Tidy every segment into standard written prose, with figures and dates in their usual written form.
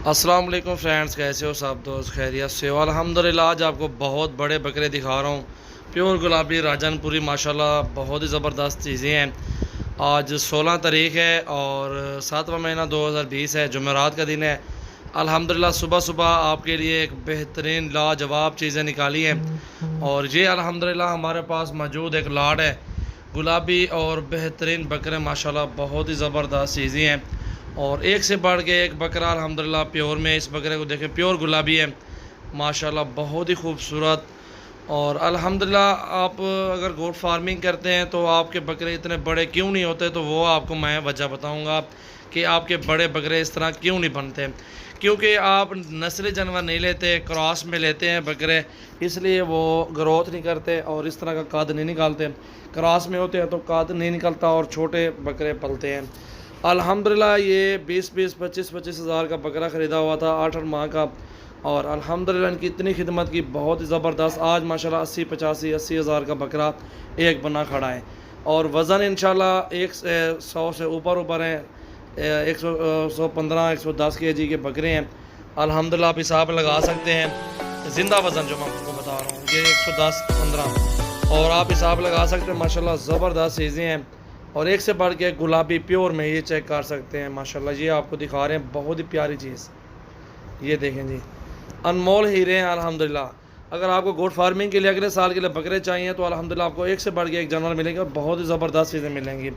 अस्सलाम वालेकुम फ्रेंड्स, कैसे हो सब दोस्त? खैरियत से हो? अल्हम्दुलिल्लाह। आज आपको बहुत बड़े बकरे दिखा रहा हूँ। प्योर गुलाबी राजनपुरी, माशाल्लाह बहुत ही ज़बरदस्त चीज़ें हैं। आज 16 तारीख है और 7वां महीना 2020 है, जुमेरात का दिन है। अल्हम्दुलिल्लाह सुबह सुबह आपके लिए एक बेहतरीन लाजवाब चीज़ें निकाली हैं। और ये अल्हम्दुलिल्लाह हमारे पास मौजूद एक लाट है गुलाबी और बेहतरीन बकरे, माशाल्लाह बहुत ही ज़बरदस्त चीज़ें हैं। और एक से बढ़ के एक बकरा अल्हम्दुलिल्लाह प्योर में। इस बकरे को देखें, प्योर गुलाबी है माशाल्लाह, बहुत ही खूबसूरत। और अल्हम्दुलिल्लाह आप अगर गोट फार्मिंग करते हैं तो आपके बकरे इतने बड़े क्यों नहीं होते, तो वो आपको मैं वजह बताऊंगा कि आपके बड़े बकरे इस तरह क्यों नहीं बनते। क्योंकि आप नस्ली जानवर नहीं लेते, क्रॉस में लेते हैं बकरे, इसलिए वो ग्रोथ नहीं करते और इस तरह का कद नहीं निकालते। क्रॉस में होते हैं तो कद नहीं निकलता और छोटे बकरे पलते हैं। अल्हम्दुलिल्लाह ये 20-20, 25-25 हज़ार का बकरा ख़रीदा हुआ था 8 माह का। और अल्हम्दुलिल्लाह इनकी इतनी खिदमत की, बहुत ही ज़बरदस्त। आज माशाल्लाह 80-85-80 हज़ार का बकरा एक बना खड़ा है। और वज़न इंशाल्लाह 100 से ऊपर है। 115-110 kg के बकरे हैं। अल्हम्दुलिल्लाह आप हिसाब लगा सकते हैं। ज़िंदा वज़न जो मैं आपको बता रहा हूँ ये 110-15, और आप हिसाब लगा सकते हैं। माशाल्लाह ज़बरदस्त चीज़ें हैं। और एक से बढ़ के गुलाबी प्योर में ये चेक कर सकते हैं माशाल्लाह। ये आपको दिखा रहे हैं बहुत ही प्यारी चीज़, ये देखें जी, अनमोल हीरे हैं अल्हम्दुलिल्लाह। अगर आपको गोट फार्मिंग के लिए अगले साल के लिए बकरे चाहिए तो अल्हम्दुलिल्लाह आपको एक से बढ़ के एक जानवर मिलेंगे और बहुत ही ज़बरदस्त चीज़ें मिलेंगी।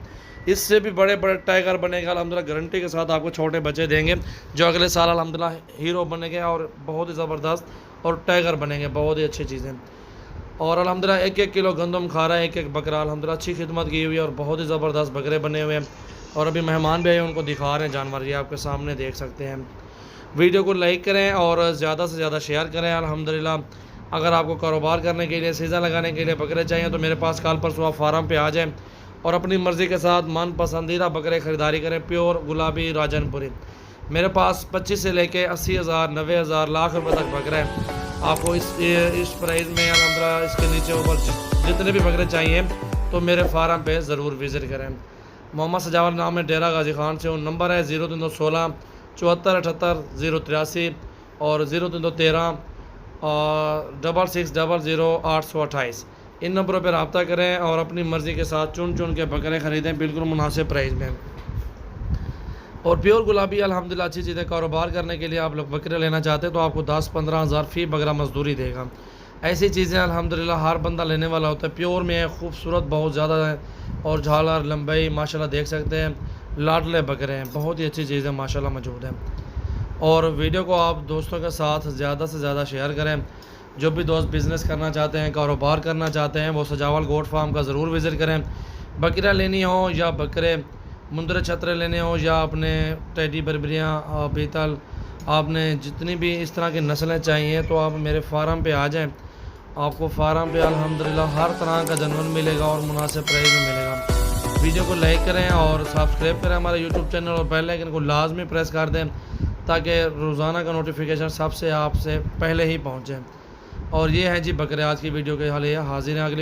इससे भी बड़े बड़े टाइगर बनेगा अल्हम्दुलिल्लाह, गारंटी के साथ आपको छोटे बच्चे देंगे जो अगले साल अल्हम्दुलिल्लाह हीरो बनेंगे और बहुत ही ज़बरदस्त और टाइगर बनेंगे, बहुत ही अच्छी चीज़ें। और अल्हम्दुलिल्लाह 1-1 किलो गंदम खा रहा है एक एक बकरा। अल्हम्दुलिल्लाह अच्छी खिदमत की हुई है और बहुत ही ज़बरदस्त बकरे बने हुए हैं। और अभी मेहमान भी आए, उनको दिखा रहे हैं जानवर, ये आपके सामने देख सकते हैं। वीडियो को लाइक करें और ज़्यादा से ज़्यादा शेयर करें। अल्हम्दुलिल्लाह अगर आपको कारोबार करने के लिए, सीज़न लगाने के लिए बकरे चाहिए तो मेरे पास कल परसों आप फार्म पे आ जाएँ और अपनी मर्ज़ी के साथ मन पसंदीदा बकरे ख़रीदारी करें। प्योर गुलाबी राजनपुरी मेरे पास 25 से लेके 80 हज़ार, 90 हज़ार, लाख रुपए तक बकरे हैं। आपको इस प्राइस में अल्हम्दुलिल्लाह इसके नीचे ऊपर जितने भी बकरे चाहिए तो मेरे फार्म पे ज़रूर विज़िट करें। मोहम्मद सजावल नाम है, डेरा गाजी खान से। नंबर है 0316 74 78 083 और 0313 6600 828। इन नंबरों पर रब्ता करें और अपनी मर्ज़ी के साथ चुन चुन के बकरे ख़रीदें बिल्कुल मुनासिब प्राइस में। और प्योर गुलाबी अल्हम्दुलिल्लाह अच्छी चीज़ें। कारोबार करने के लिए आप लोग बकरे लेना चाहते हैं तो आपको 10-15 हज़ार फ़ी बकरा मजदूरी देगा। ऐसी चीज़ें अल्हम्दुलिल्लाह हर बंदा लेने वाला होता है। प्योर में है, खूबसूरत बहुत ज़्यादा है और झालर लंबाई माशाल्लाह देख सकते हैं। लाडले बकरे हैं, बहुत ही अच्छी चीज़ें माशाल्लाह मौजूद हैं। और वीडियो को आप दोस्तों के साथ ज़्यादा से ज़्यादा शेयर करें। जो भी दोस्त बिज़नेस करना चाहते हैं, कारोबार करना चाहते हैं, वो सजावल गोट फार्म का ज़रूर विज़िट करें। बकरियाँ लेनी हो या बकरे मुंदर छतरे लेने हो या अपने टेडी बरबरियाँ बीतल, आपने जितनी भी इस तरह की नस्लें चाहिए तो आप मेरे फार्म पे आ जाएं। आपको फार्म पे अल्हम्दुलिल्लाह हर तरह का जानवर मिलेगा और मुनासिब प्राइस में मिलेगा। वीडियो को लाइक करें और सब्सक्राइब करें हमारे यूट्यूब चैनल और बेल आइकन को लाजमी प्रेस कर दें ताकि रोज़ाना का नोटिफिकेशन सबसे आपसे पहले ही पहुँचे। और ये है जी बकरे आज की वीडियो के हाल हाजिर हैं। अगली